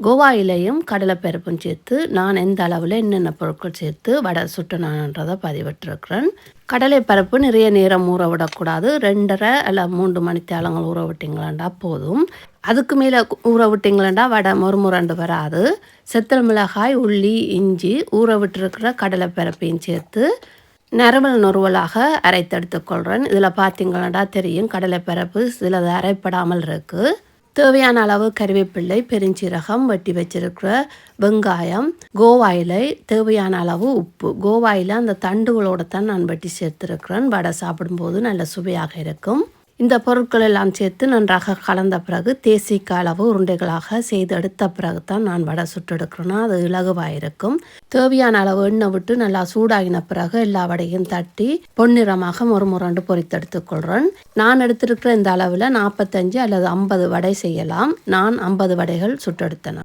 கோவா இலையும் கடலைப்பருப்பும் சேர்த்து நான் எந்த அளவில் என்னென்ன பொருட்கள் சேர்த்து வடை சுட்டுனான்றதை பதிவிட்டிருக்கிறேன். கடலைப்பருப்பு நிறைய நேரம் ஊற விடக்கூடாது. 2.5 அல்ல 3 மணித்தியாலங்கள் ஊற விட்டிங்களாண்டா போதும். அதுக்கு மேலே ஊற விட்டிங்களாண்டா வடை மொறுமுரண்டு வராது. செத்தல் மிளகாய், உள்ளி, இஞ்சி, ஊற விட்டுருக்கிற கடலைப்பருப்பையும் சேர்த்து நறுவல் நொறுவலாக அரைத்தெடுத்துக்கொள்கிறேன். இதில் பார்த்தீங்களாண்டா தெரியும் கடலைப்பருப்பு சிலது அரைப்படாமல் இருக்குது. தேவையான அளவு கறிவேப்பிள்ளை, பெருஞ்சீரகம், வெட்டி வச்சிருக்கிற வெங்காயம், கோவா இலை, தேவையான அளவு உப்பு. கோவா இலை அந்த தண்டுகளோடு தான் நான் வெட்டி சேர்த்துருக்கிறேன். வடை சாப்பிடும்போது நல்ல சுவையாக இருக்கும். இந்த பொருட்கள் எல்லாம் சேர்த்து நன்றாக கலந்த பிறகு தேசிக்க அளவு உருண்டைகளாக செய்து எடுத்த பிறகு தான் நான் வடை சுட்டெடுக்கிறேன்னா அது இலகுவாக இருக்கும். தேவையான அளவு எண்ணெய் விட்டு நல்லா சூடாகின பிறகு எல்லா வடையும் தட்டி பொன்னிறமாக முறுமுரண்டு பொரித்தெடுத்துக்கொள்கிறேன். நான் எடுத்திருக்கிற இந்த அளவில் 45 அல்லது 50 வடை செய்யலாம். நான் 50 வடைகள் சுட்டெடுத்தேன்.